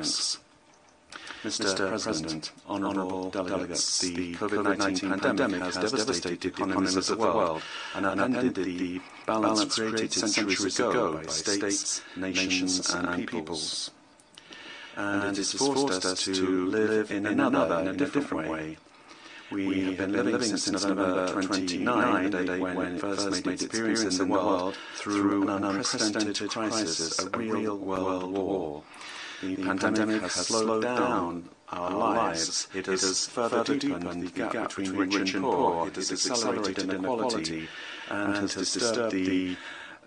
thanks. Mr. President, honourable delegates, the COVID-19 pandemic has devastated the economies of the world and upended the balance created centuries ago by states, nations and peoples. And it has forced us to live in a different way. We have been living since November 29, the date when it first made its appearance in the world, through an unprecedented crisis, a real world war. The pandemic has slowed down our lives. It has further deepened the gap between rich and poor. It has accelerated inequality and has disturbed the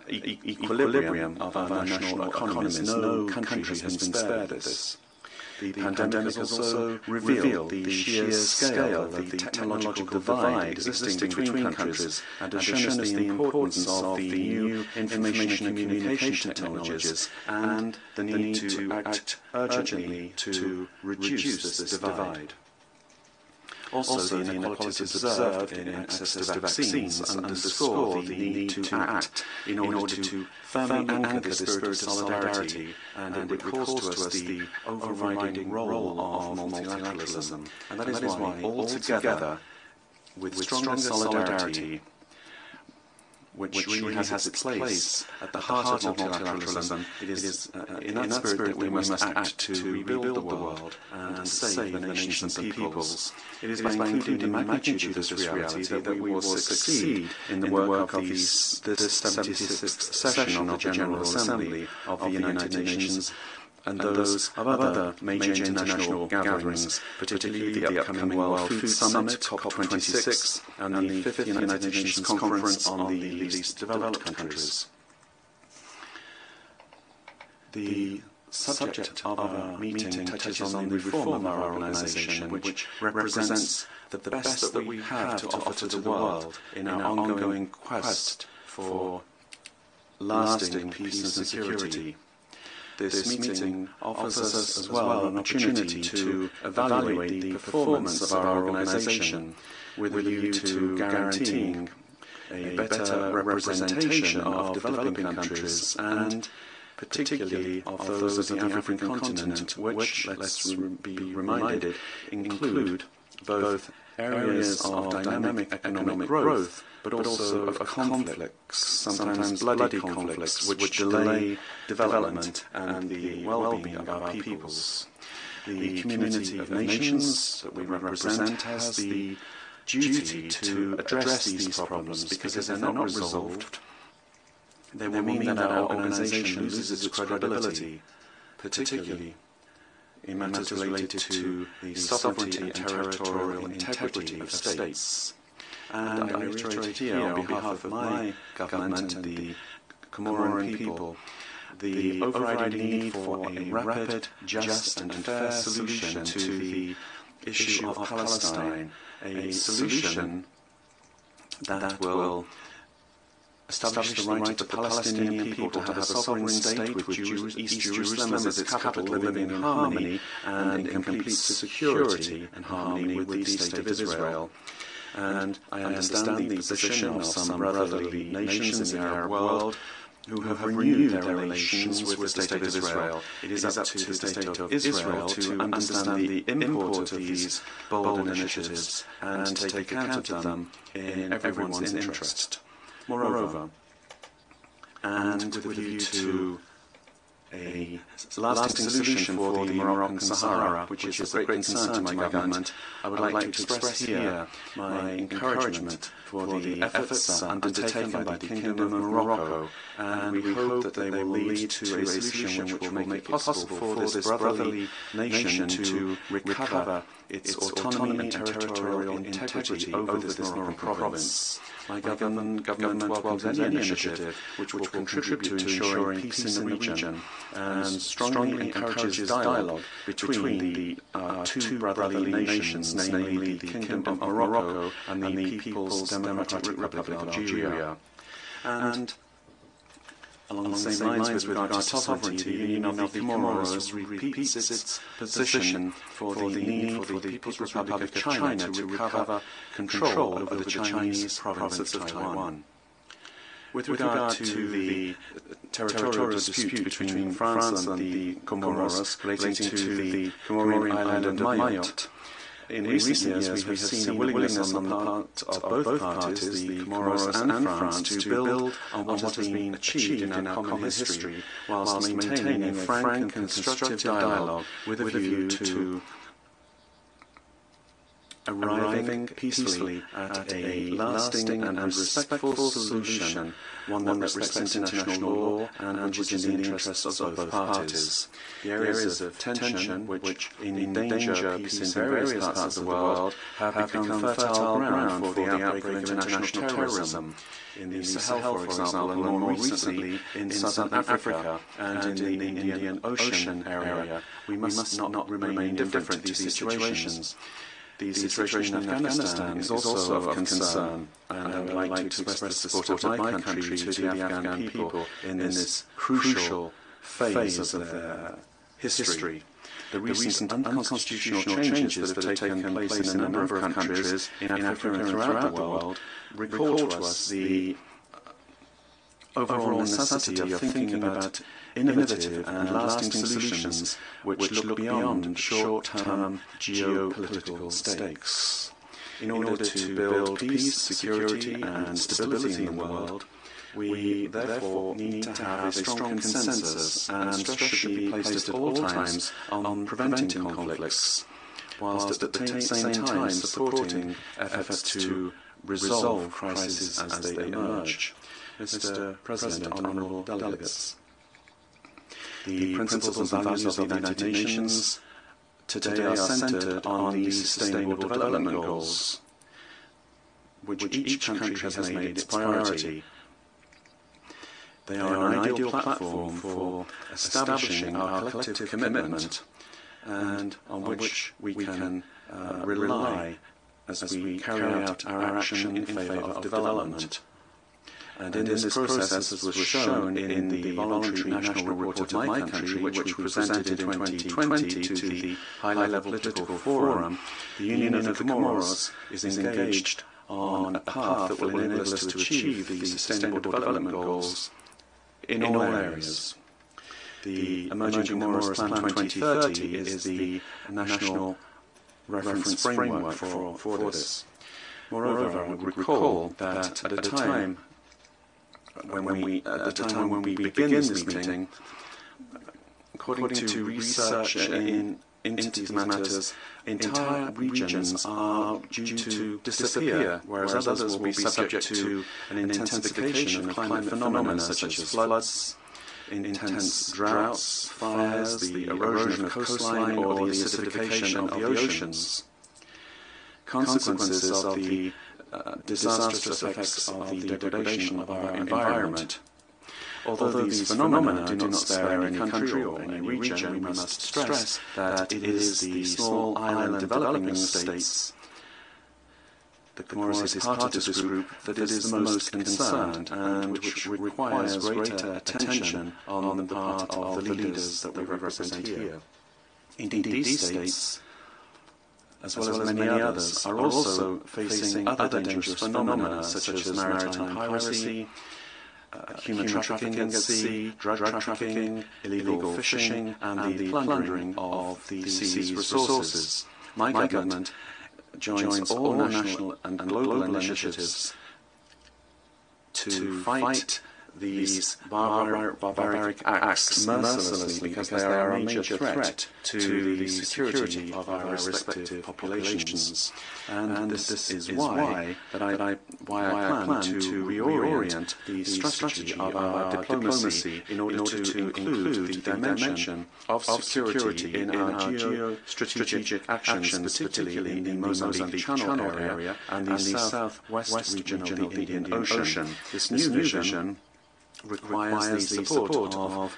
equilibrium of our national economies. No country has been spared of this. The pandemic has also revealed the sheer scale of the technological divide existing between countries and has shown us the importance of the new information and communication technologies and the need to act urgently to reduce this divide. Also, the inequalities observed in access to vaccines underscore the need to act in order to firmly anchor the spirit of solidarity, and it recalls to us the overriding role of multilateralism. And that is why, all together, with stronger solidarity, which really has its place at the heart of multilateralism, it is in that spirit that we must act to rebuild the world and save the nations and peoples. It is by including the magnitude of this reality that we will succeed in the work of this 76th session of the General Assembly of the United Nations and those of other major international gatherings, particularly the upcoming World Food Summit, COP26, and the 5th United Nations Conference on the Least Developed Countries. The subject of our meeting touches on the reform of our organisation, which represents the best that we have to offer to the world in our ongoing quest for lasting peace and security. This meeting offers us as well an opportunity to evaluate the performance of our organisation with a view to guaranteeing a better representation of developing countries and particularly of those of the African continent, which, let's be reminded, include both areas of dynamic economic growth but also of conflicts, sometimes bloody conflicts, which delay development and the well-being of our peoples. The community of nations that we represent has the duty to address these problems, because if they're not resolved, they will mean that our organisation loses its credibility, particularly in matters related to the sovereignty and territorial integrity of states. And I reiterate here, on behalf of my government and the Comoran people, the overriding need for a rapid, just and fair solution to the issue of Palestine, a solution that will establish the right of the Palestinian people to have a sovereign state with East Jerusalem as its capital, living in harmony and in complete security and harmony with the State of Israel. And I understand the position of some brotherly nations in the Arab world who have renewed their relations with the State of Israel. It is up to the State of Israel to understand the import of these bold initiatives and take account of them in everyone's interest. Moreover, and with a view to a lasting solution for the Moroccan Sahara, which is of great concern to my government, I would like to express here my encouragement for the efforts undertaken by the Kingdom of Morocco, and we hope that they will lead to a solution which will make it possible for this brotherly nation to recover its autonomy and territorial integrity over this northern province. My government welcomes any initiative which will contribute to ensuring peace in the region and strongly encourages dialogue between the two brotherly nations, namely the Kingdom of Morocco and the People's Democratic Republic of Algeria. And along the same lines with regard to sovereignty, the Union of the Comoros repeats its position for the need for the People's Republic of China to recover control over the Chinese province of Taiwan. With regard to the territorial dispute between France and the Comoros relating to the Comorian island of Mayotte, in recent years we have seen a willingness on the part of both parties, the Comoros and France, to build on what has been achieved in our common history, whilst maintaining a frank and constructive dialogue with a view to arriving peacefully at a lasting and respectful solution, one that respects international law and which is in the interests of both parties. The areas of tension which endanger peace in various parts of the world have become fertile ground for the outbreak of international terrorism. In the Sahel, for example, and more recently in Southern Africa and in the Indian Ocean area, we must not remain indifferent to these situations. The situation in Afghanistan is also of concern, and I would like to express the support of my country to the Afghan people in this crucial phase of their history. The recent unconstitutional changes that have taken place in a number of countries in Africa and throughout the world recall to us the overall necessity of thinking about innovative and lasting solutions which look beyond short-term geopolitical stakes. In order to build peace, security and stability in the world, we therefore need to have a strong consensus, and stress should be placed at all times on preventing conflicts, whilst at the same time supporting efforts to resolve crises as they emerge. Mr. President, honourable delegates, the principles and values of the United Nations today are centred on the Sustainable Development Goals, which each country has made its priority. They are an ideal platform for establishing our collective commitment, and on which we can rely as we carry out our action in favour of development. And in this process, as was shown in the voluntary national report of my country, which we presented in 2020 to the high-level political forum, the Union of the Comoros is engaged on a path that will enable us to achieve the Sustainable Development Goals in all areas. The Emerging Comoros Plan 2030 is the national reference framework for this. Moreover, I would recall that at the time when we begin this meeting, according to research into these matters, entire regions are due to disappear, whereas others will be subject to an intensification of climate phenomena such as floods, intense droughts, fires, the erosion of coastline, or the acidification of the oceans. Consequences of the disastrous effects of the degradation of our environment. Although these phenomena do not spare any country or any region, we must stress that it is the small island developing states, the Comoros is part of this group, that is the most concerned, and which requires greater attention on the part of the leaders that we represent here. Indeed, these states, as well as many others, are also facing other dangerous phenomena such as maritime piracy, human trafficking at sea, drug trafficking, illegal fishing, and the plundering of the sea's resources. My government joins all national and global initiatives to fight these barbaric acts mercilessly because they are a major threat to the security of our respective populations. And this is why I plan to reorient the strategy of our diplomacy in order to include the dimension of security in our geostrategic actions, particularly in the Mozambique Channel area and the southwest region of the Indian Ocean. This new vision requires the support of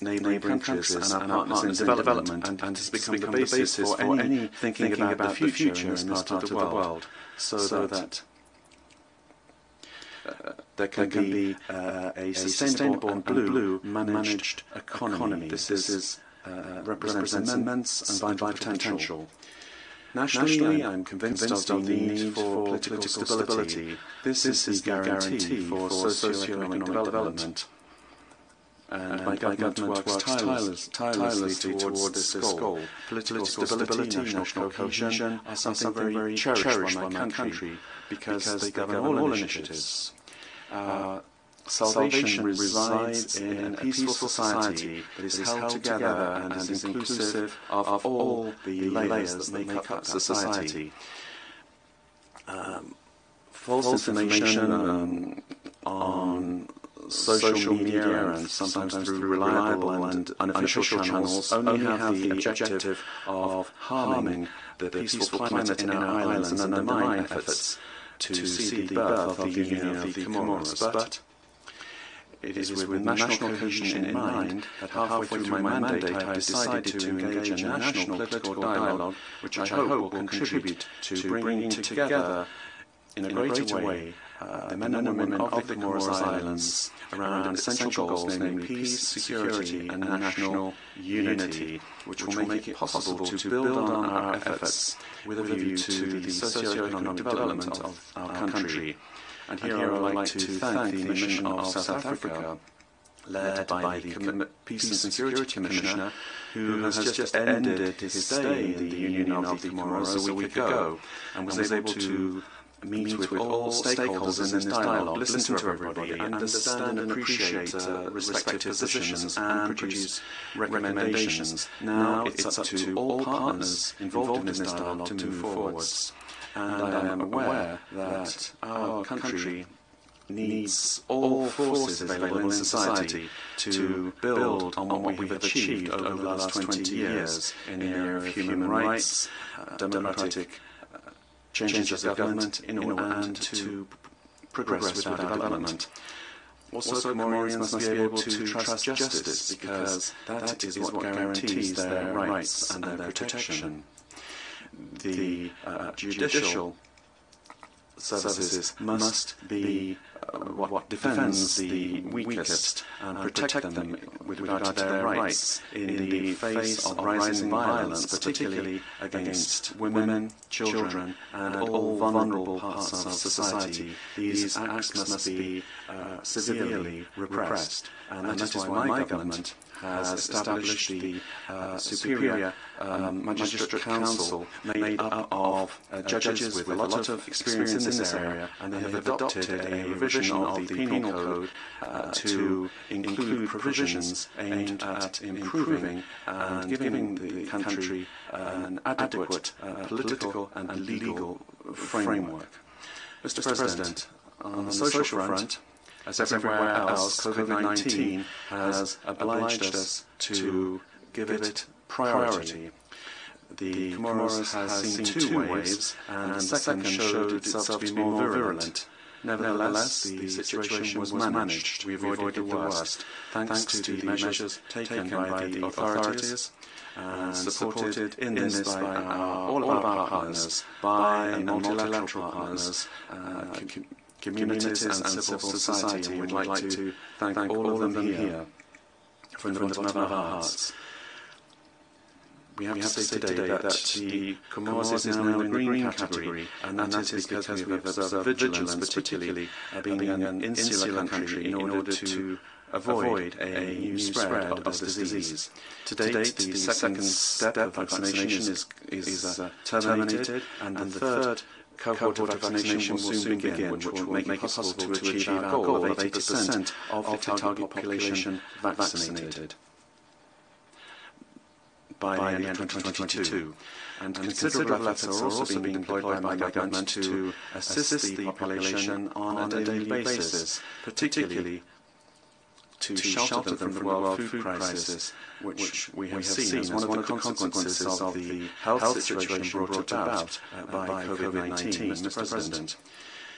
neighbouring countries and our partners in development, and has become the basis for any thinking about the future in this part of the world, so that there can be a sustainable and blue managed economy. This represents immense and vital potential. Nationally, I'm convinced of the need for political stability. This is the guarantee for socio-economic development. And my government works tirelessly towards this goal. Political stability, national cohesion are something very cherished by my country because they govern all initiatives. Salvation resides in a peaceful society that is held together and is inclusive of all the layers that make up the society. False information on social media and sometimes through reliable and unofficial channels only have the objective of harming the peaceful climate in our islands and undermine efforts to see the birth of the Union of the Comoros. But it is with national cohesion in mind that halfway through my mandate I have decided to engage in national political dialogue, which I hope will contribute to bringing together in a greater way the men and women of the Comoros Islands around essential goals, namely peace, security and national unity, which will make it possible to build on our efforts with a view to the socio-economic development of our country. And here I would like to thank the mission of South Africa, led by the Peace and Security Commissioner, who has just ended his stay in the Union of the Comoros a week ago, and was able to meet with all stakeholders in this dialogue, listen to everybody, understand and appreciate respective positions, and produce recommendations. Now it's up to all partners involved in this dialogue to move forwards. And I am aware that our country needs all forces available in society to build on what we have achieved over the last 20 years in the area of human rights, democratic changes of government, and to progress with our development. Also, Comorians must be able to trust justice, because that is what guarantees their rights and their protection. The judicial services must be what defends the weakest and protect them with regard to their rights in the face of rising violence, particularly against women, children and all vulnerable parts of society. These acts must be severely repressed, and that is why my government has established the Superior Magistrate Council, made up of judges with a lot of experience in this area, and they have adopted a revision of the Penal Code to include provisions aimed at improving and giving the country an adequate political and legal framework. Mr. President, on the social front, as everywhere else, COVID-19 has obliged us to give it priority. The Comoros has seen two waves, and the second showed itself to be more virulent. Nevertheless, the situation was managed. We avoided the worst, thanks to the measures taken by the authorities, and supported in this by all of our partners, bi and multilateral partners, communities and civil society. We'd like to thank all of them here from the bottom of our hearts. We have to say today that the Comoros is now in the green category, and that is because we have observed vigilance, particularly being an insular country, in order to avoid a new spread of this disease. To date, the second step of vaccination is terminated, and the third cohort of vaccination will soon begin, which will make it possible to achieve our goal of 80% of the target population vaccinated by the end of 2022. And considerable efforts are also being deployed by my government to assist the population on a daily basis, particularly to shelter them from the world food crisis, which we have seen as one of the consequences of the health situation brought about by COVID-19, Mr. President.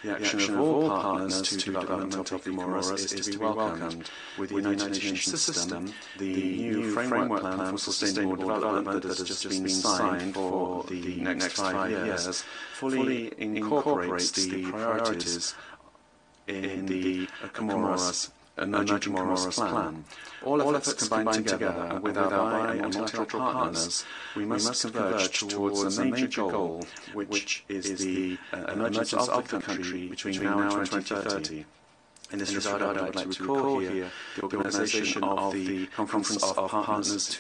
The action of all partners to the development of the Comoros is to be welcomed. With the United Nations system, the new framework plan for sustainable development that has just been signed for the next 5 years fully incorporates the priorities in the Comoros emerging Comoros plan. All efforts combined together, and with our bi- and multilateral partners, we must converge towards a major goal, which is the emergence of the country between now and 2030. In this regard, I would like to recall here the organisation of the Conference of Partners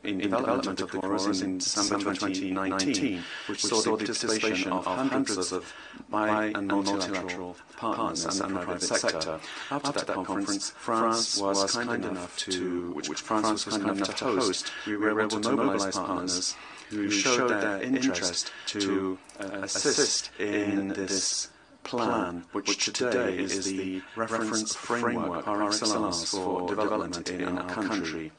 in Development of the Comoros in December 2019, which saw the participation of hundreds of bi- and multilateral partners and the private sector. After that conference, France was kind enough to host. We were able to mobilise partners who showed their interest to assist in this plan, which today is the reference framework par excellence for development in our country.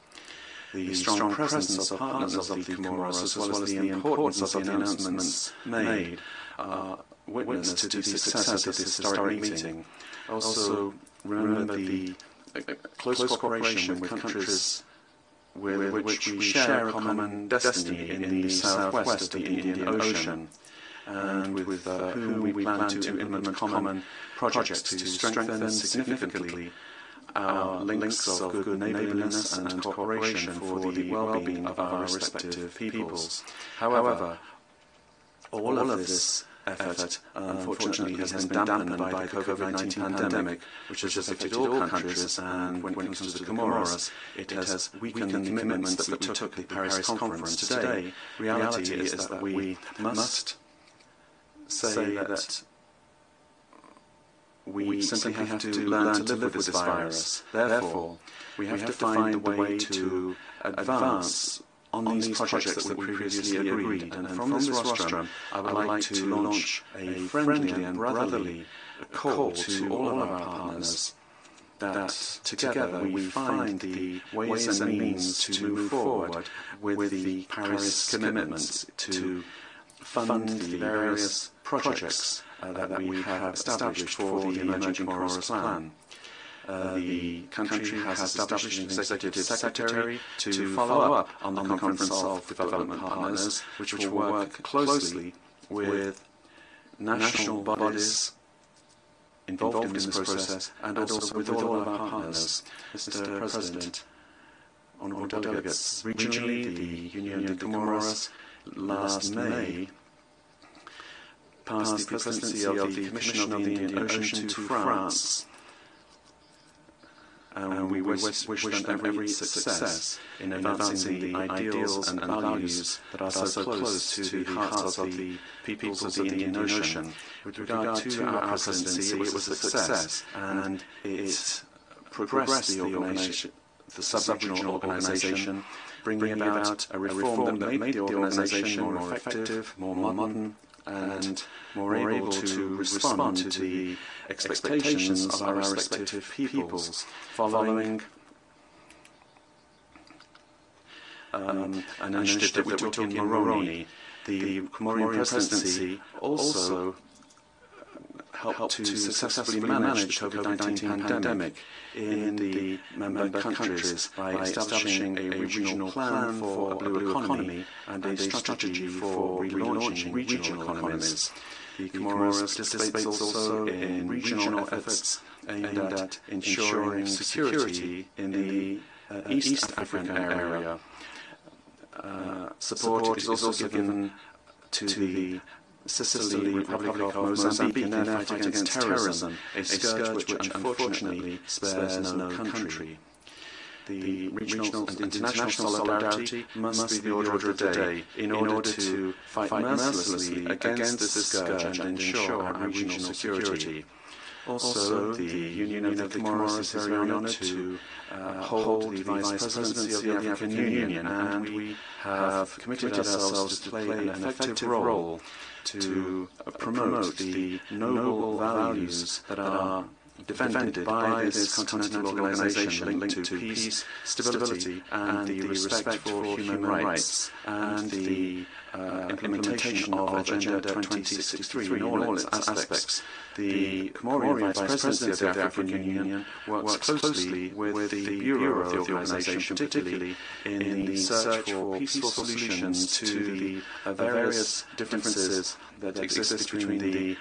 The strong presence of partners of the Comoros, as well as the importance of the announcements made, are witness to the success of this historic meeting. Also, remember the close cooperation with countries with which we share a common destiny in the southwest of the Indian Ocean, and with whom we plan to implement common projects to strengthen significantly our links of good neighbourliness and cooperation for the well-being of our respective peoples. However, all of this effort, unfortunately, has been dampened by the COVID-19 pandemic, which has affected all countries, and when it comes to the Comoros, it has weakened the commitments that we took at the Paris conference. Today, reality is that we must say that we simply have to learn to live with this virus. Therefore, we have to find a way to advance on these projects that we previously agreed. And from this rostrum, I would like to launch a friendly and brotherly call to all of our partners that together we find the ways and means to move forward with the Paris commitments to fund the various projects that we have established for the Emerging Comoros Plan. The country has established an executive secretary to follow up on the Conference of Development Partners, which will work closely with national bodies involved in this process and also with all of our partners. Mr. President, honourable delegates, regionally, the Union of the Comoros last May passed the presidency of the Commission of the Indian Ocean to France, and we wish them every success in advancing the ideals and values that are so close to the hearts of the peoples of the Indian Ocean. With regard to our presidency, it was a success, and it progressed the sub-regional organisation, bringing about a reform that made the organisation more effective, more modern, and more able to respond to the expectations of our respective peoples. Following an initiative that we took in Moroni, the Comorian presidency also helped to successfully manage the COVID-19 pandemic in the member countries by establishing a regional plan for a blue economy and a strategy for relaunching regional economies. The Comoros participates also in regional efforts aimed at ensuring security in the East African area. Support is also given to the Sicily Republic of Mozambique in their fight against terrorism, a scourge which unfortunately spares no country. The regional and international solidarity must be the order of the day in order to fight mercilessly against this scourge and ensure our regional security. Also, the Union of the Comoros is very honoured to hold the Vice Presidency of the African Union, and we have committed ourselves to play an effective role to promote the noble values that are defended by this continental organisation linked to peace, stability, and the respect for human rights, and the implementation of Agenda 2063 in all its aspects. The Comorian Vice Presidency of the African Union works closely with the Bureau of the organisation, particularly in the search for peaceful solutions to the various differences that exist between the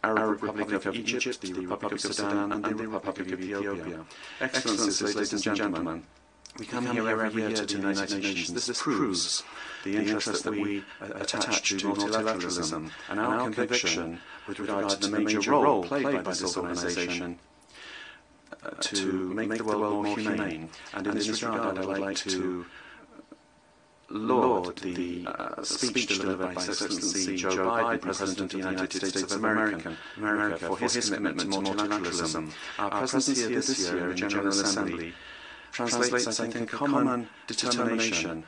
Arab Republic of Egypt, the Republic of Sudan, and the Republic of Ethiopia. Excellencies, ladies and gentlemen, we come here every year to the United Nations. This proves the interest that we attach to multilateralism and our conviction with regard to the major role played by this organisation to make the world more humane. And in this regard, I would like to laud the speech delivered by His Excellency Joe Biden, President of the United States of America, for his commitment to multilateralism. Our presence here this year in the General Assembly translates, I think, a common determination,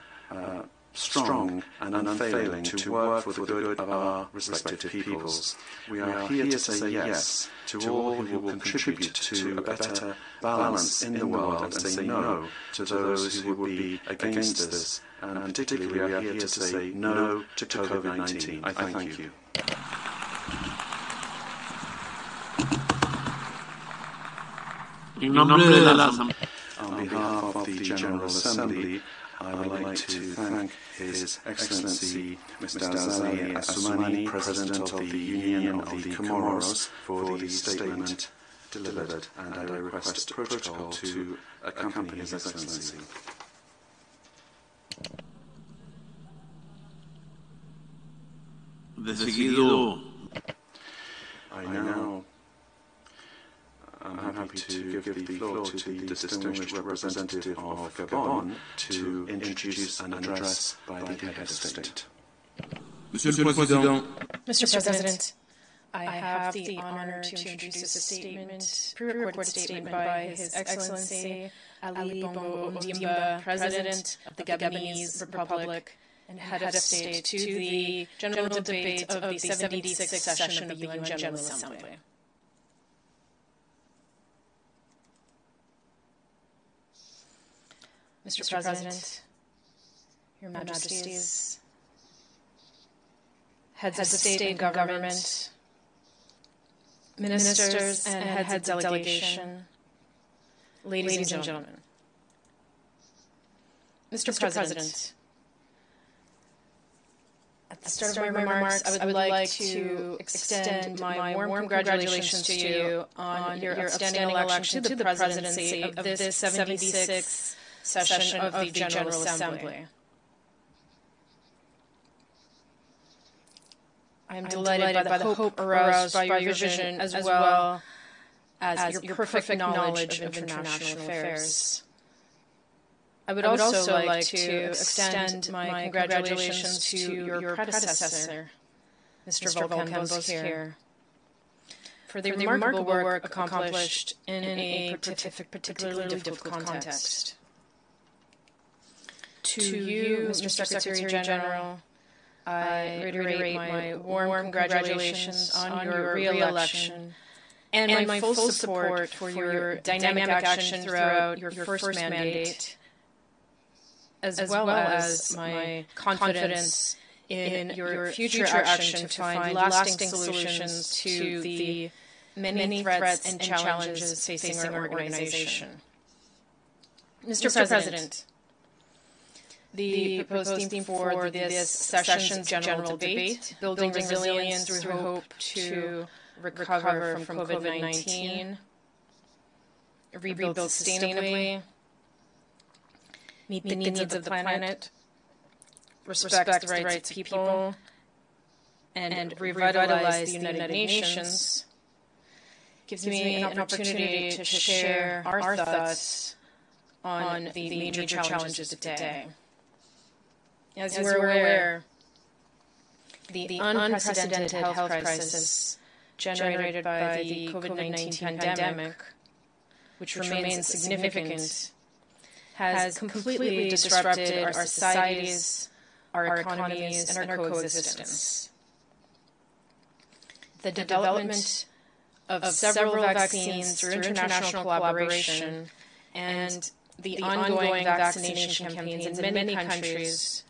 strong and unfailing, to work for the good of our respective peoples. We are here to say yes to all who will contribute to a better balance in the world and say no to those who would be against us. And particularly, we are here to say no to COVID-19. I thank you. On behalf of the General Assembly, I would like to thank His Excellency Mr. Azali Assoumani, President of the Union of the Comoros, for the statement delivered, and I request protocol to accompany His Excellency. I'm happy to give the floor to the distinguished representative of Gabon to introduce an address by the head of state. Mr. President, I have the honor to introduce a statement, pre-recorded statement by His Excellency Ali Bongo Ondimba, President of the Gabonese Republic and head of state, to the general debate of the 76th session of the UN General Assembly. Mr. President, Your Majesties, heads of state and government, ministers and heads of delegation, ladies and gentlemen. Mr. President, at the start of my remarks, I would like to extend my warm congratulations to you on your outstanding election to the presidency of this 76th session of the General Assembly. I am delighted by the hope aroused by your vision, as well as your perfect knowledge of international affairs. I would also like to extend my congratulations to your predecessor, Mr. Volkan Bozkır, for the remarkable work accomplished in a particularly difficult context. To you, Mr. Secretary General, I reiterate my warm congratulations on your re-election and my full support for your dynamic action throughout your first mandate, as well as my confidence in your future action to find lasting solutions to the many threats and challenges facing our organization. Mr. President, the proposed theme for this session's general debate, Building Resilience Through Hope to Recover from COVID-19, Rebuild Sustainably, Meet the Needs of the Planet, Respect the Rights of People, and Revitalize the United Nations, gives me an opportunity to share our thoughts on the major challenges of today. As you are aware, the unprecedented health crisis generated by the COVID-19 pandemic, which remains significant, has completely disrupted our societies, our economies, and our coexistence. The development of several vaccines through international collaboration and the ongoing vaccination campaigns in many countries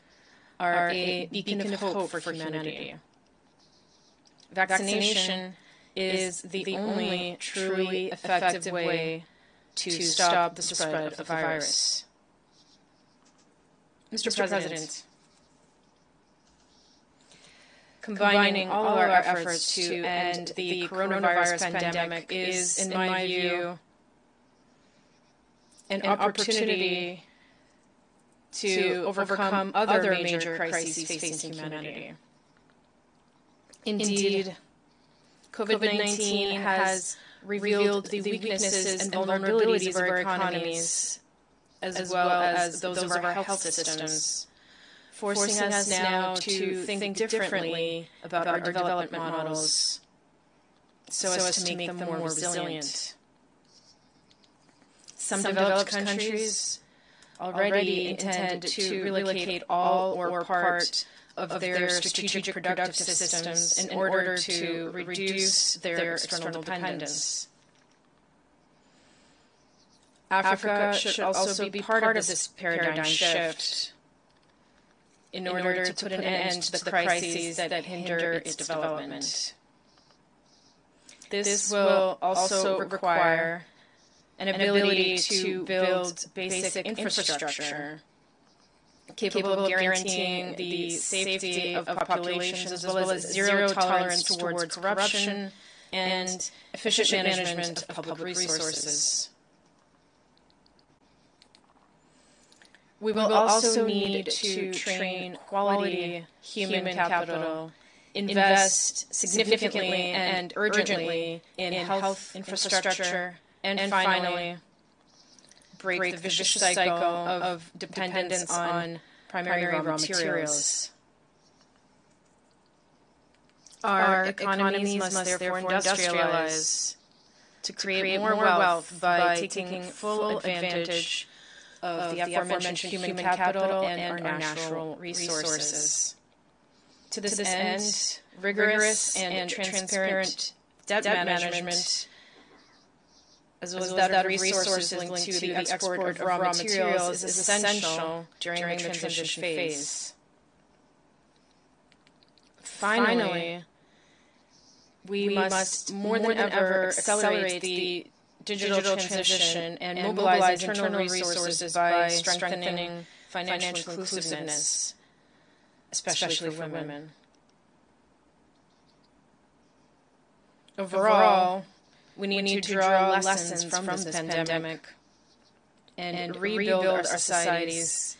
are a beacon of hope for humanity. Vaccination is the only truly effective way to stop the spread of the virus. Mr. President, combining all of our efforts to end the coronavirus pandemic is, in my view, an opportunity to overcome other major crises facing humanity. Indeed, COVID-19 has revealed the weaknesses and vulnerabilities of our economies, as well as those of our health systems, forcing us now to think differently about our development models so as to make them more resilient. Some developed countries already intend to relocate all or part of their strategic productive systems in order to reduce their external dependence. Africa should also be part of this paradigm shift in order to put an end to the crises that hinder its development. This will also require an ability to build basic infrastructure capable of guaranteeing the safety of populations as well as zero tolerance towards corruption and efficient management of public resources. We will also need to train quality human capital, invest significantly and urgently in health infrastructure, and finally, break the vicious cycle of dependence on primary raw materials. Our economies must therefore industrialize to create more wealth by taking full advantage of the aforementioned human capital and our natural resources. To this end, rigorous and transparent debt management, as well as that of resources linked to the export of raw materials, is essential during the transition phase. Finally, we must more than ever accelerate the digital transition and mobilize internal resources by strengthening financial inclusiveness, especially for women. Overall, we need to draw lessons from this pandemic and rebuild our societies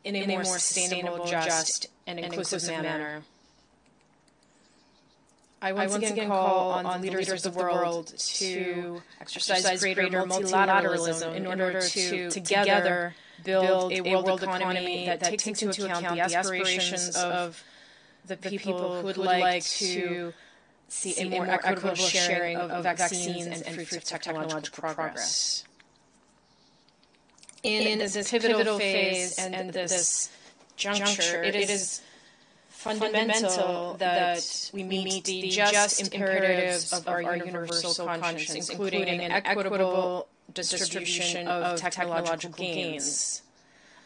in a more sustainable, just, and inclusive manner. I once again call on the leaders of the world to exercise greater multilateralism in order to together build a world economy that takes into account the aspirations of the people who would like to see a more equitable sharing of vaccines and fruits of technological progress. In this pivotal phase and this juncture, it is fundamental that we meet the just imperatives of our universal conscience, including an equitable distribution of technological gains.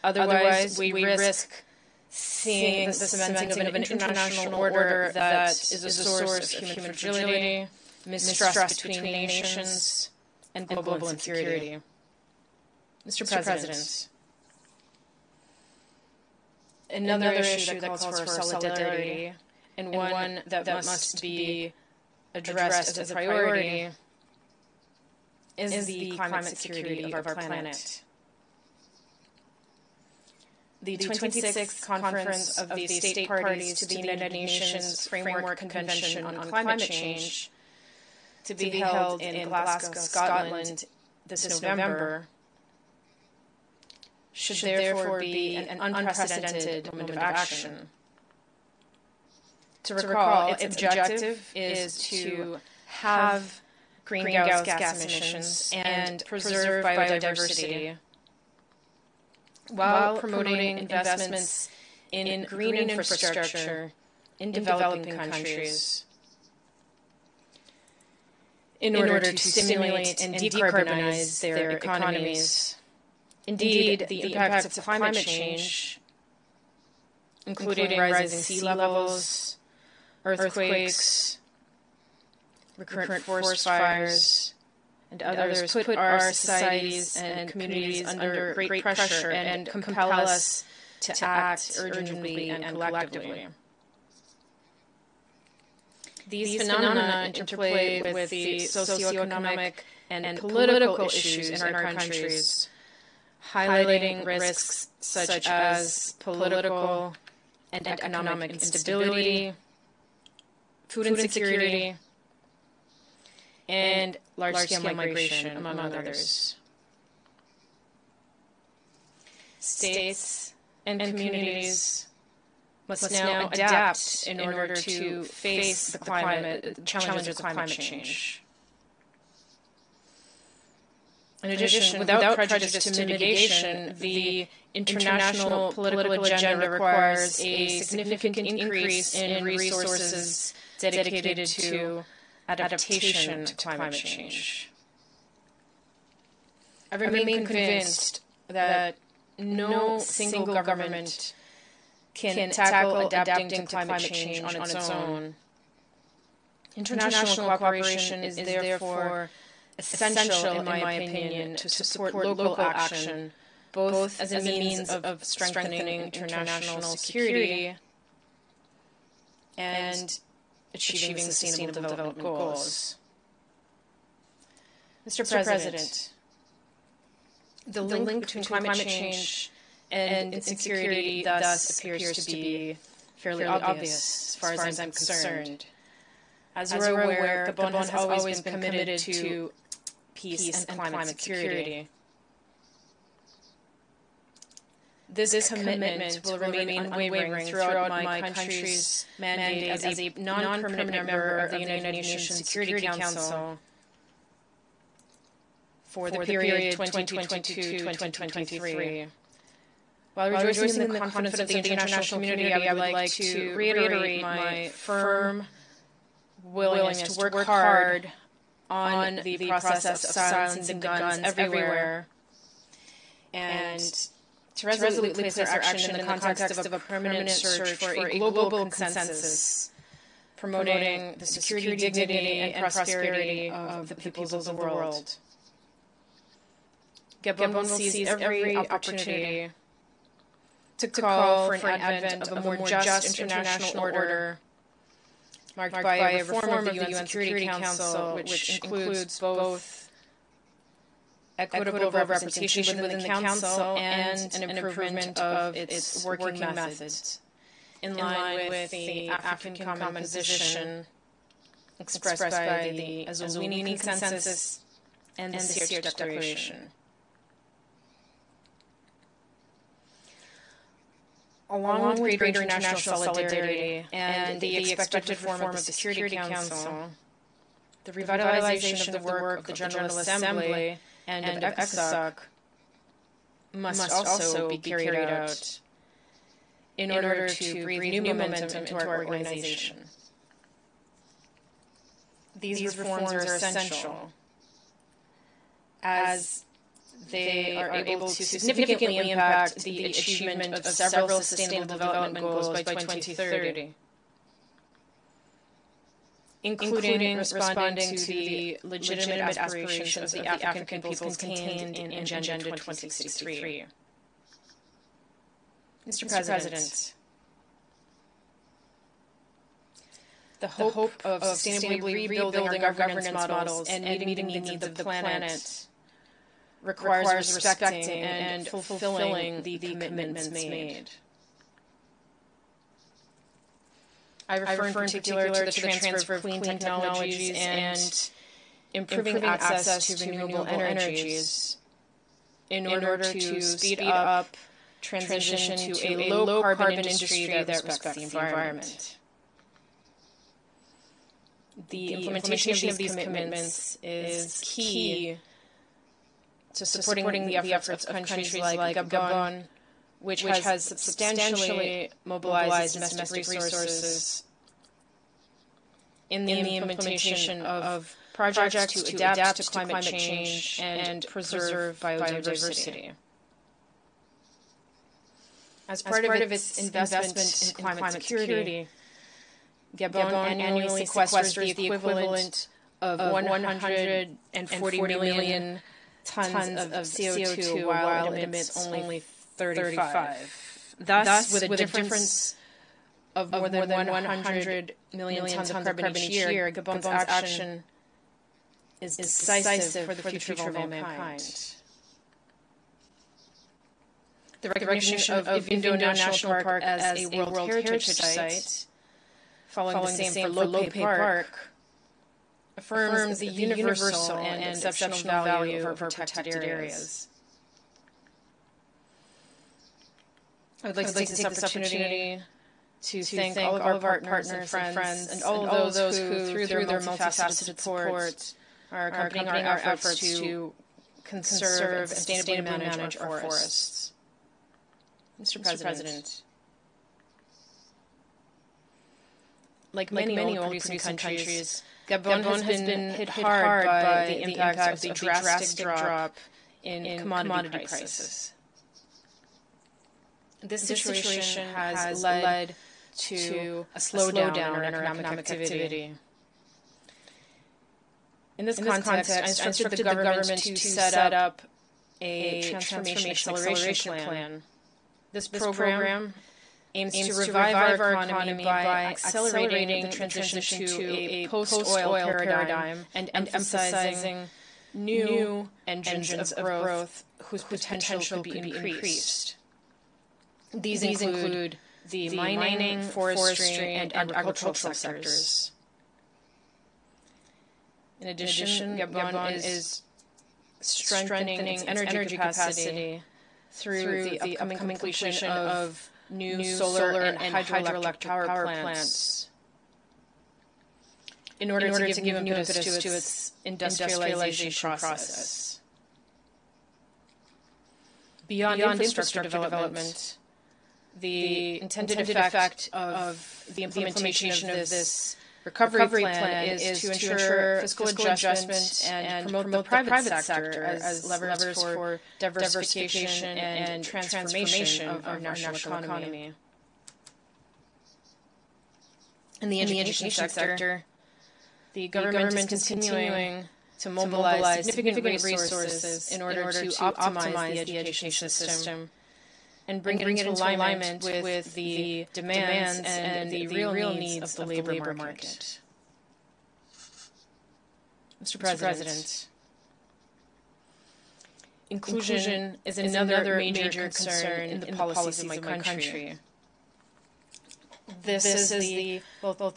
Otherwise, we risk seeing the cementing of an international order that is a source of human fragility, mistrust between nations, and global insecurity. Mr. President, another issue that calls for solidarity, and one that must be addressed as a priority, is the climate security of our planet. The 26th Conference of the State Parties to the United Nations Framework Convention on Climate Change, to be held in Glasgow, Scotland this November, should therefore be an unprecedented moment of action. To recall, its objective is to have greenhouse gas emissions and preserve biodiversity, while promoting investments in green infrastructure in developing countries in order to stimulate and decarbonize their economies. Indeed, the impacts of climate change, including rising sea levels, earthquakes, recurrent forest fires, and others put our societies and communities under great pressure and compel us to act urgently and collectively. These phenomena interplay with the socioeconomic and political issues in our countries, highlighting risks such as political and economic instability, food insecurity, and large-scale migration, among others. States and communities must now adapt in order to face the challenges of climate change. In addition, without prejudice to mitigation, the international political agenda requires a significant increase in resources dedicated to adaptation to climate change. I remain convinced that no single government can tackle adapting to climate change on its own. International cooperation is therefore essential, in my opinion, to support local action, both as a means of strengthening international security and achieving sustainable development goals. Mr. President, the link between climate change and insecurity thus appears to be fairly obvious, as far as I'm concerned. As you are aware, Gabon has always been committed to peace and climate security. This commitment will remain unwavering throughout my country's mandate as a non-permanent member of the United Nations Security Council for the period 2022-2023. While rejoicing in the confidence of the international community, I would like to reiterate my firm willingness to work hard on the process of silencing guns everywhere and to resolutely place our action in the context of a permanent search for a global consensus promoting the security, dignity, and prosperity of the peoples of the world. Gabon will seize every opportunity to call for an advent of a more just international order marked by a reform of the UN Security Council, which includes both equitable representation within the Council and an improvement of its working methods, in line with the African Common Position expressed by the Azulini Consensus and the Sierra Declaration. Along with greater international solidarity and the expected reform of the Security Council, the revitalization of the work of the General Assembly and of ECOSOC must also be carried out in order to breathe new momentum into our organization. These reforms are essential as they are able to significantly impact the achievement of several sustainable development goals by 2030, including responding to the legitimate aspirations of the African peoples contained in Agenda 2063. Mr. President, the hope of sustainably rebuilding our governance models and meeting the needs of the planet requires respecting and fulfilling the commitments made. I refer in particular to the transfer of clean technologies and improving access to renewable energies in order to speed up transition to a low-carbon industry that respects the environment. The implementation of these commitments is key to supporting the efforts of countries like Gabon, which has substantially mobilized domestic resources in the implementation of projects to adapt to climate change and preserve biodiversity. As part of its investment in climate security, Gabon annually sequesters the equivalent of 140 million tons of CO2 while it emits only 35. Thus, with a difference of more than 100 million tons of carbon each year, Gabon's action is decisive for the future of all mankind. The recognition of Ivindo National Park as a World Heritage Site, following the same for Lope Park, affirms the universal and exceptional value of our protected areas. I would like to take this opportunity to thank all of our partners and friends, and all of those who, through their multifaceted support, are accompanying our efforts to conserve and sustainably manage our forests. Mr. President, like many oil-producing countries, Gabon has been hit hard by the impact of the drastic drop in commodity prices. This situation has led to a slowdown in our economic activity. In this context, I instructed the government to set up a transformation acceleration plan. This program aims to revive our economy by accelerating the transition to a post-oil paradigm and emphasizing new engines of growth whose potential could be increased. These include the mining, forestry, and agricultural sectors. In addition, Gabon is strengthening its energy capacity through the upcoming completion of new solar and hydroelectric power plants in order to give new impetus to its industrialization process. Beyond infrastructure development, the intended effect of the implementation of this recovery plan is to ensure fiscal adjustment and promote the private sector as levers for diversification and transformation of our national economy. In the education sector, the government is continuing to mobilize significant resources in order to optimize the education system and bring it into alignment with the demands and the real needs of the labor market. Mr. President, inclusion is another major concern in the policies of my country. This is the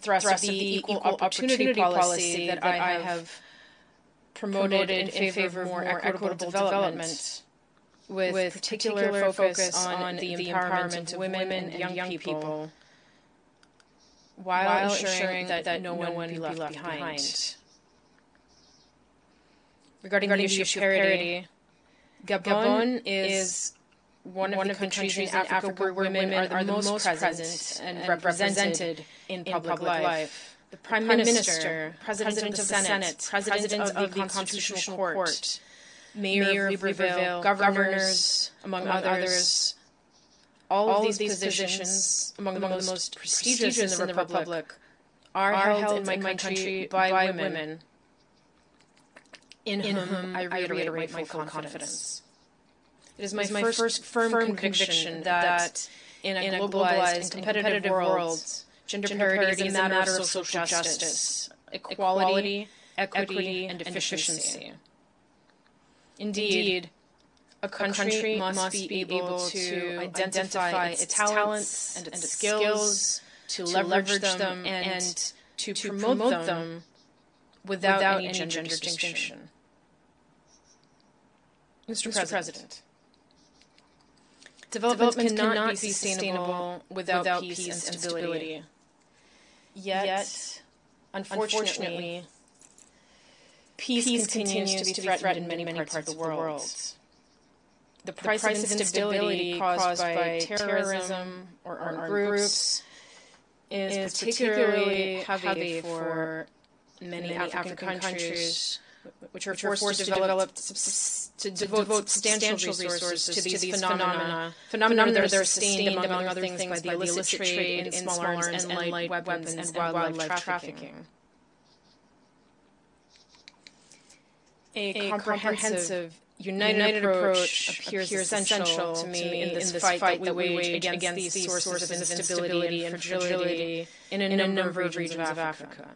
thrust of the equal opportunity policy that I have promoted in favor of more equitable development, with particular focus on the empowerment of women and young people, while ensuring that no one be left behind. Regarding the issue of parity, Gabon is one of the countries in Africa where women are the most present and represented in public life. The Prime Minister, President of the Senate, President of the Constitutional Court, Mayor of Libreville, governors, among others. All of these positions, among the most prestigious in the Republic, are held in my country by women, in whom I reiterate my full confidence. It is my first firm conviction that in a globalized and competitive world, gender parity is a matter of social justice, equality, equity, and efficiency. Indeed, a country must be able to identify its talents and its skills, to leverage them, and to promote them without any gender distinction. Mr. President, development cannot be sustainable without peace and stability. Yet, unfortunately, peace continues to be threatened in many parts of the world. The price of instability caused by terrorism or armed groups is particularly heavy for many African countries, which are forced to devote substantial resources to these phenomena that are sustained, among other things, by the illicit trade in small arms and light weapons and wildlife trafficking. A comprehensive united approach appears essential to me in this fight that we wage against these sources of instability and fragility in a number of regions of Africa.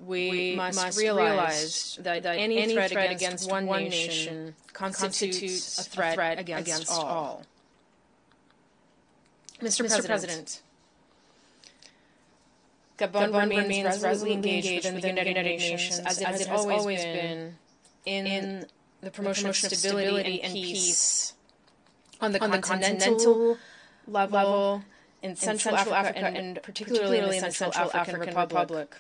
We must realize that any threat against one nation constitutes a threat against all. Mr. President, Gabon remains resolutely engaged with the United Nations, as it has always been, in the promotion of stability and peace on the continental level in Central Africa and particularly in the Central African Republic.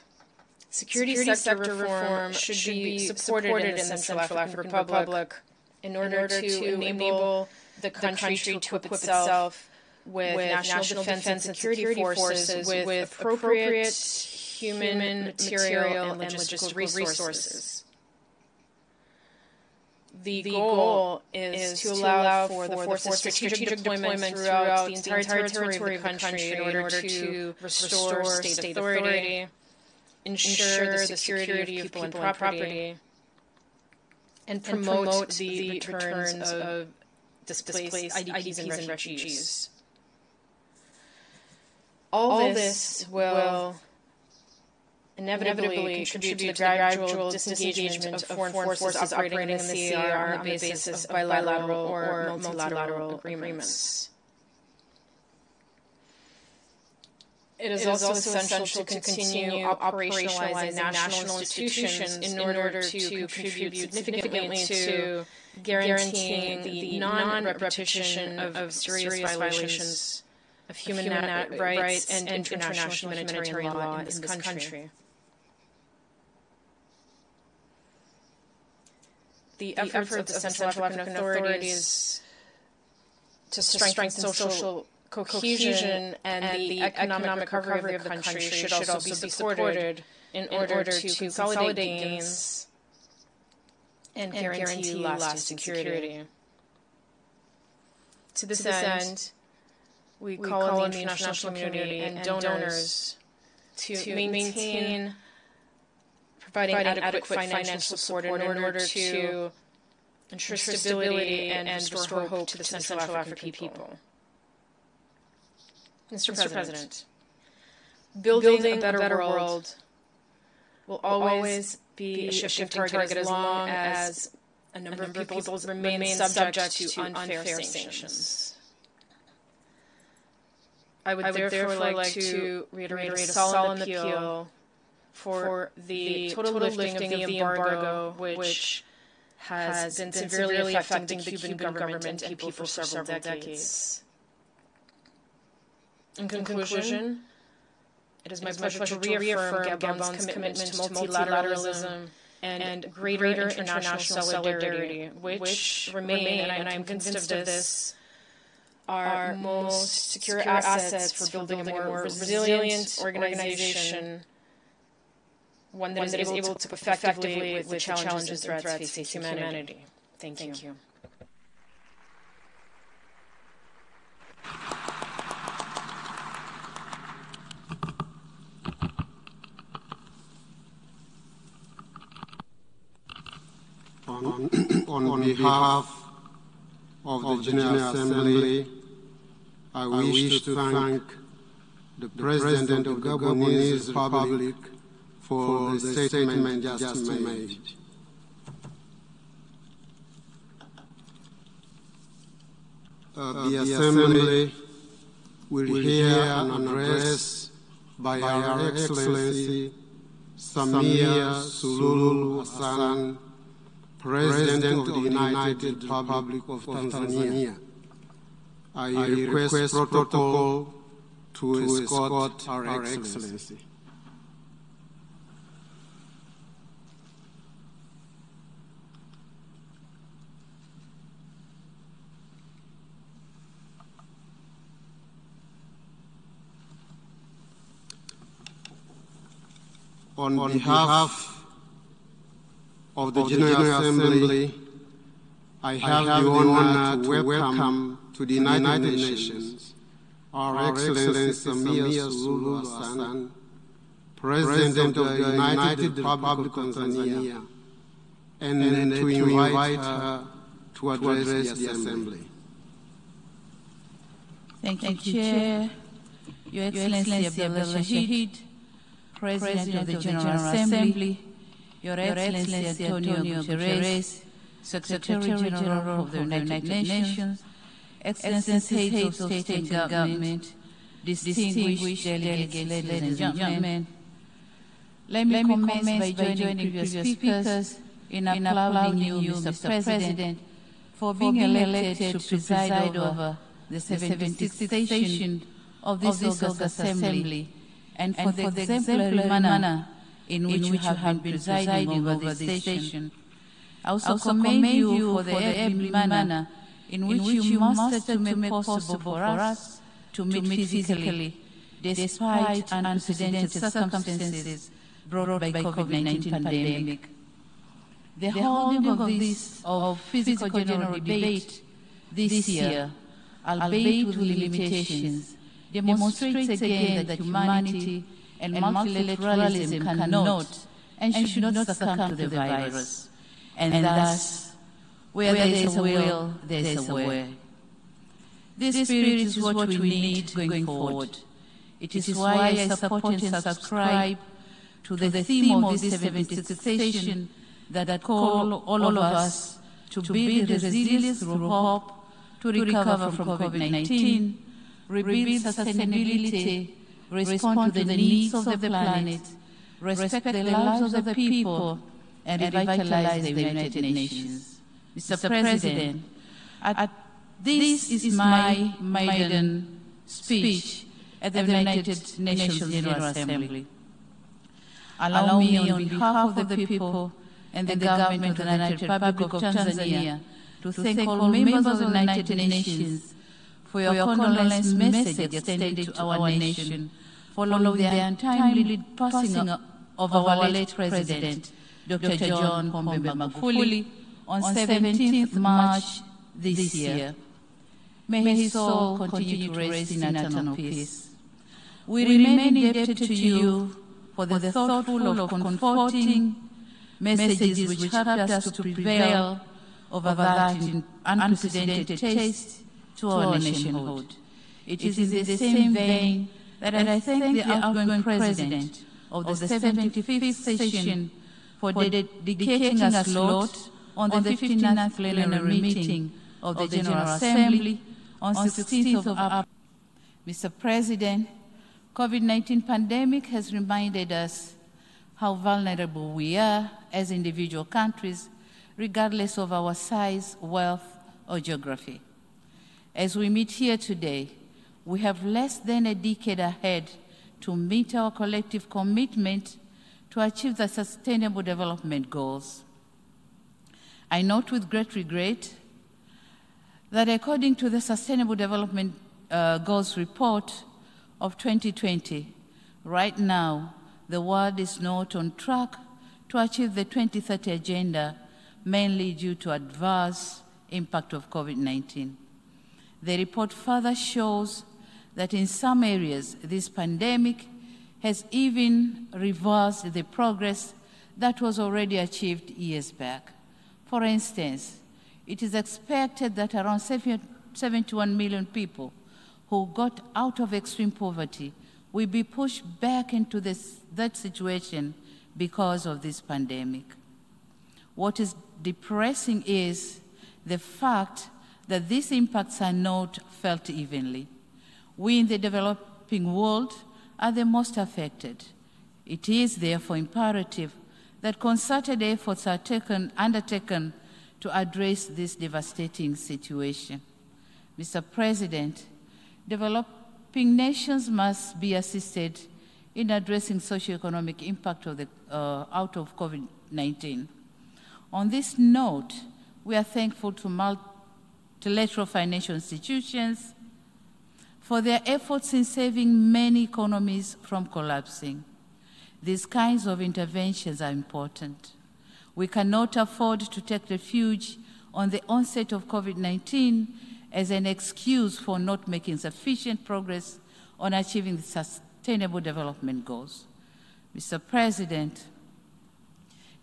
Security sector reform should be supported in the Central African Republic in order to enable the country to equip itself with national defense and security forces with appropriate human, material, and logistical resources. The goal is to allow for the force's strategic deployment throughout the entire territory of the country in order to restore state authority, ensure the security of people and property, and promote the returns of displaced IDPs and refugees. All this will inevitably contribute to the gradual disengagement of foreign forces operating in the CAR on the basis of bilateral or multilateral agreements. It is also essential to continue operationalizing national institutions in order to contribute significantly to guaranteeing the non-repetition of serious violations of human rights and international humanitarian law in this country. The efforts of the Central African authorities to strengthen social cohesion and the economic recovery of the country should also be supported in order to consolidate gains and guarantee lasting security. To this end, we call on the international community and donors to maintain providing adequate financial support in order to ensure stability and restore hope to the Central African people. Mr. President, building a better world will always be a shifting target as long as a number of people remain subject to unfair sanctions. I would therefore like to reiterate a solemn appeal for the total lifting of the embargo, which has been severely affecting the Cuban government and people for several decades. In conclusion, it is my pleasure to reaffirm Gabon's commitment to multilateralism and greater international solidarity, which remain, and I am convinced of this, our most secure assets for building a more resilient organization, one that is able to cope effectively with the challenges and threats facing humanity. Thank you. On behalf of the General Assembly, I wish to thank the President of the Gabonese Republic for the statement just made. The Assembly will hear an address by Our Excellency Samia Suluhu Hassan, President of the United Republic of Tanzania. I request protocol to escort Our Excellency. On behalf of the General Assembly, I have the honor to welcome to the United Nations Our Excellency Samia Suluhu Hassan, President of the United Republic of Tanzania, and to invite her to address the Assembly. Thank you, Chair. Your Excellency Abdullah Shahid, President of the General Assembly, Your Excellency Antonio Guterres, Secretary General of the United Nations, Excellencies, Heads of State and Government, distinguished delegates, ladies and gentlemen, let me commence by joining previous speakers in applauding you, Mr. President, for being elected to preside over the 76th session of this August Assembly, and for the exemplary manner in which you have been presiding over this session. I also commend you for the able manner in which you mastered to make possible for us to meet physically, despite unprecedented circumstances brought by COVID-19 pandemic. The holding of this physical general debate this year, albeit with limitations, demonstrates again that humanity and multilateralism cannot and should not succumb to the virus. And thus, where there is a will, there is a way. This spirit is what we need going forward. It is why I support and subscribe to the theme of this 76th session that call all of us to build resilience through hope, to recover from COVID-19, rebuild sustainability, respond to the needs of the planet, respect the lives of the people, and revitalize the United Nations. Mr. President, this is my maiden speech at the United Nations General Assembly. Allow me, on behalf of the people and the government of the United Republic of Tanzania, to thank all members of the United Nations for your condolence message extended to our nation following the untimely passing of our late President, Dr. John Pombe Magufuli, on 17th March this year. May his soul continue to rest in eternal peace. We remain indebted to you for the thoughtful of comforting messages which helped us to prevail over that unprecedented taste to our nationhood. It is in the same vein that I thank the outgoing President of the 75th session for dedicating a slot on the 59th plenary meeting of the General Assembly on 16th of April. Mr. President, COVID-19 pandemic has reminded us how vulnerable we are as individual countries, regardless of our size, wealth, or geography. As we meet here today, we have less than a decade ahead to meet our collective commitment to achieve the Sustainable Development Goals. I note with great regret that according to the Sustainable Development Goals report of 2020, right now, the world is not on track to achieve the 2030 agenda, mainly due to adverse impact of COVID-19. The report further shows that in some areas, this pandemic has even reversed the progress that was already achieved years back. For instance, it is expected that around 71 million people who got out of extreme poverty will be pushed back into that situation because of this pandemic. What is depressing is the fact that these impacts are not felt evenly. We in the developing world are the most affected. It is therefore imperative that concerted efforts are undertaken to address this devastating situation. Mr. President, developing nations must be assisted in addressing socioeconomic impact of out of COVID-19. On this note, we are thankful to multilateral financial institutions for their efforts in saving many economies from collapsing. These kinds of interventions are important. We cannot afford to take refuge on the onset of COVID-19 as an excuse for not making sufficient progress on achieving the Sustainable Development Goals. Mr. President,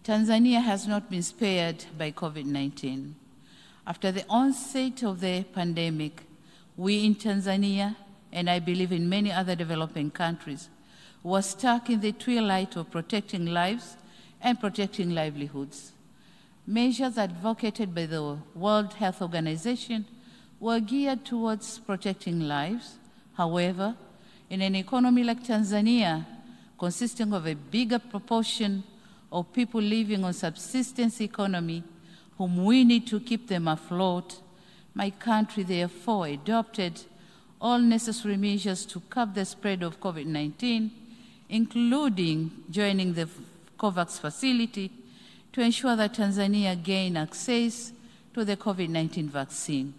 Tanzania has not been spared by COVID-19. After the onset of the pandemic, we in Tanzania, and I believe in many other developing countries, were stuck in the twilight of protecting lives and protecting livelihoods. Measures advocated by the World Health Organization were geared towards protecting lives. However, in an economy like Tanzania, consisting of a bigger proportion of people living on subsistence economy, whom we need to keep them afloat, my country therefore adopted all necessary measures to curb the spread of COVID-19, including joining the COVAX facility to ensure that Tanzania gain access to the COVID-19 vaccine.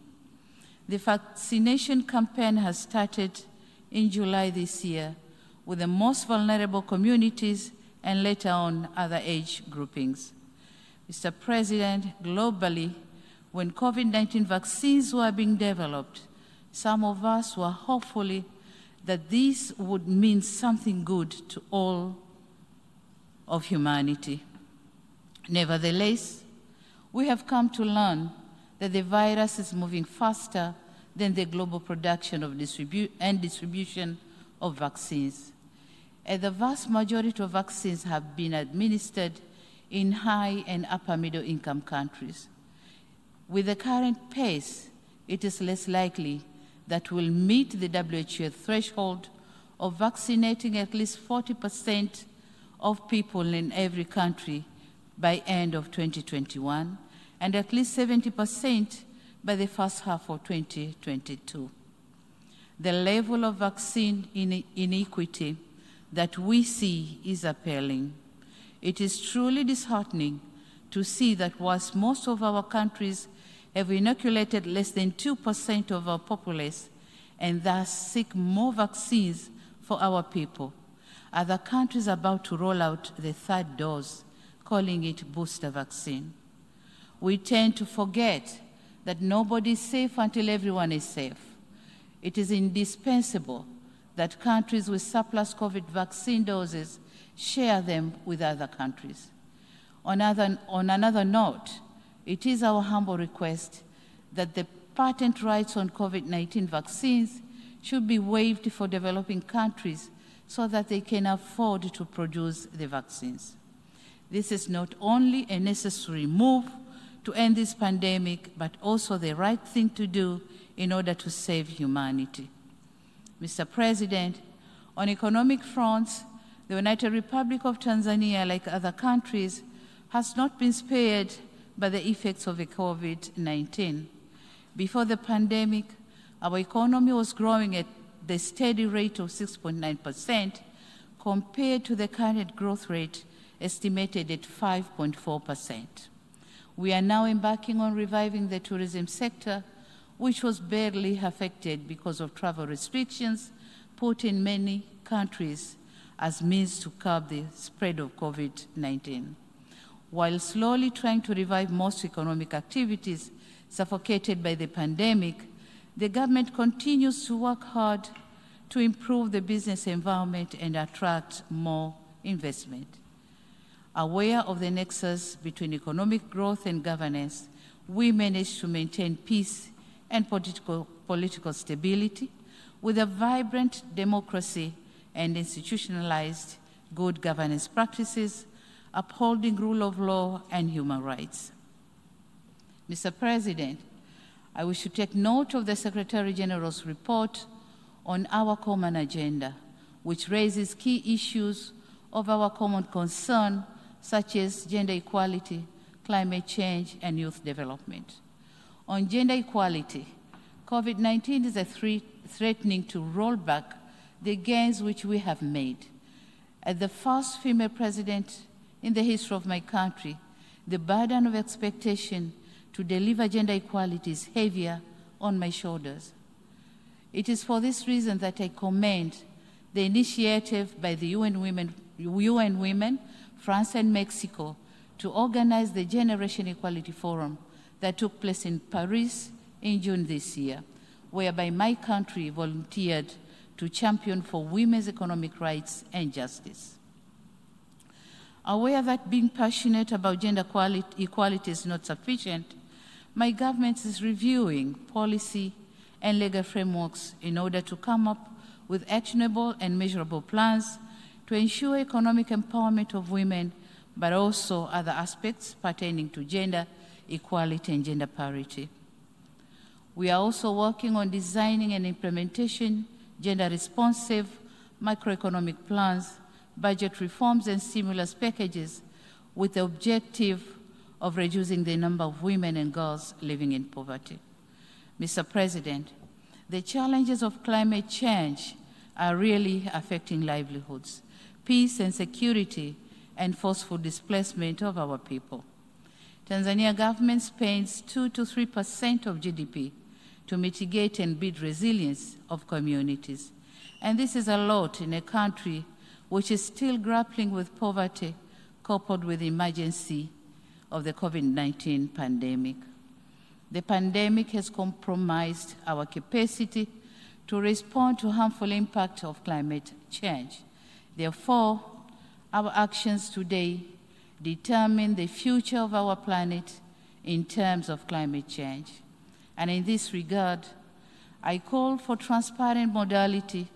The vaccination campaign has started in July this year with the most vulnerable communities and later on other age groupings. Mr. President, globally, when COVID-19 vaccines were being developed, some of us were hopeful that this would mean something good to all of humanity. Nevertheless, we have come to learn that the virus is moving faster than the global production of distribution of vaccines. And the vast majority of vaccines have been administered in high and upper middle income countries. With the current pace, it is less likely that we'll meet the WHO threshold of vaccinating at least 40% of people in every country by end of 2021, and at least 70% by the first half of 2022. The level of vaccine inequity that we see is appalling. It is truly disheartening to see that whilst most of our countries have inoculated less than 2% of our populace and thus seek more vaccines for our people, other countries are about to roll out the third dose, calling it booster vaccine. We tend to forget that nobody is safe until everyone is safe. It is indispensable that countries with surplus COVID vaccine doses share them with other countries. On another note, it is our humble request that the patent rights on COVID-19 vaccines should be waived for developing countries so that they can afford to produce the vaccines. This is not only a necessary move to end this pandemic, but also the right thing to do in order to save humanity. Mr. President, on economic fronts, the United Republic of Tanzania, like other countries, has not been spared by the effects of the COVID-19. Before the pandemic, our economy was growing at the steady rate of 6.9% compared to the current growth rate estimated at 5.4%. We are now embarking on reviving the tourism sector, which was barely affected because of travel restrictions put in many countries as means to curb the spread of COVID-19. While slowly trying to revive most economic activities suffocated by the pandemic, the government continues to work hard to improve the business environment and attract more investment. Aware of the nexus between economic growth and governance, we managed to maintain peace and political stability with a vibrant democracy and institutionalized good governance practices, upholding rule of law and human rights. Mr. President, I wish to take note of the Secretary General's report on our common agenda, which raises key issues of our common concern, such as gender equality, climate change, and youth development. On gender equality, COVID-19 is threatening to roll back the gains which we have made. As the first female president in the history of my country, the burden of expectation to deliver gender equality is heavier on my shoulders. It is for this reason that I commend the initiative by the UN Women, France and Mexico to organize the Generation Equality Forum that took place in Paris in June this year, whereby my country volunteered to champion for women's economic rights and justice. Aware that being passionate about gender equality is not sufficient, my government is reviewing policy and legal frameworks in order to come up with actionable and measurable plans to ensure economic empowerment of women, but also other aspects pertaining to gender equality and gender parity. We are also working on designing and implementation gender-responsive macroeconomic plans, budget reforms, and stimulus packages with the objective of reducing the number of women and girls living in poverty. Mr. President, the challenges of climate change are really affecting livelihoods, peace and security, and forceful displacement of our people. Tanzania government spends 2 to 3% of GDP to mitigate and build resilience of communities. And this is a lot in a country which is still grappling with poverty coupled with the emergency of the COVID-19 pandemic. The pandemic has compromised our capacity to respond to harmful impact of climate change. Therefore, our actions today determine the future of our planet in terms of climate change. And in this regard, I call for transparent modality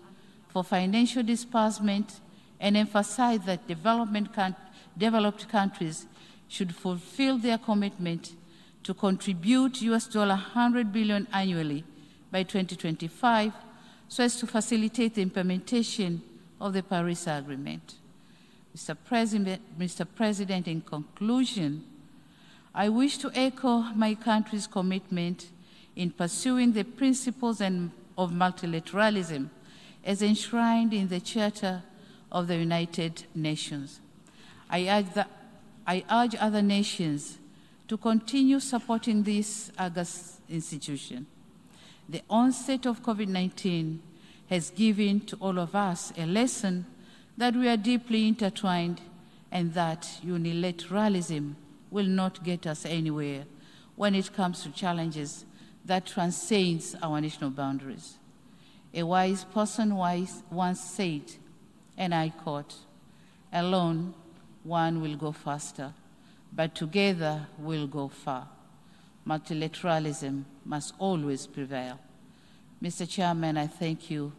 for financial disbursement and emphasize that developed countries should fulfill their commitment to contribute $100 billion annually by 2025 so as to facilitate the implementation of the Paris Agreement. Mr. President, in conclusion, I wish to echo my country's commitment in pursuing the principles of multilateralism as enshrined in the Charter of the United Nations. I urge other nations to continue supporting this august institution. The onset of COVID-19 has given to all of us a lesson that we are deeply intertwined and that unilateralism will not get us anywhere when it comes to challenges that transcends our national boundaries. A wise person once said, and I quote, "Alone, one will go faster, but together we'll go far. Multilateralism must always prevail." Mr. Chairman, I thank you,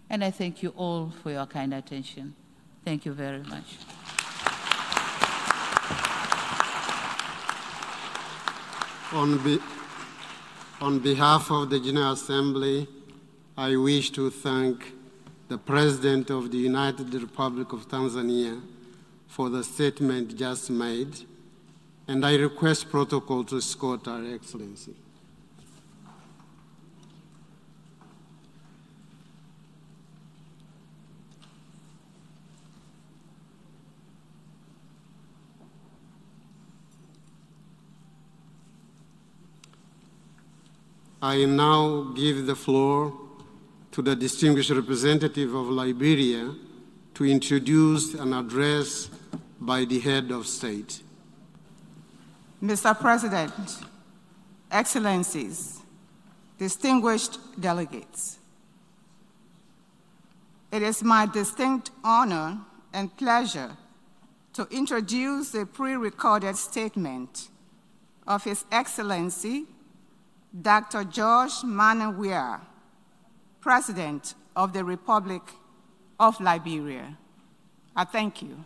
and I thank you all for your kind attention. Thank you very much. On behalf of the General Assembly, I wish to thank the President of the United Republic of Tanzania for the statement just made, and I request protocol to escort Her Excellency. I now give the floor to the distinguished representative of Liberia to introduce an address by the head of state. Mr. President, Excellencies, distinguished delegates, it is my distinct honor and pleasure to introduce a pre-recorded statement of His Excellency Dr. George Manawia, President of the Republic of Liberia. I thank you.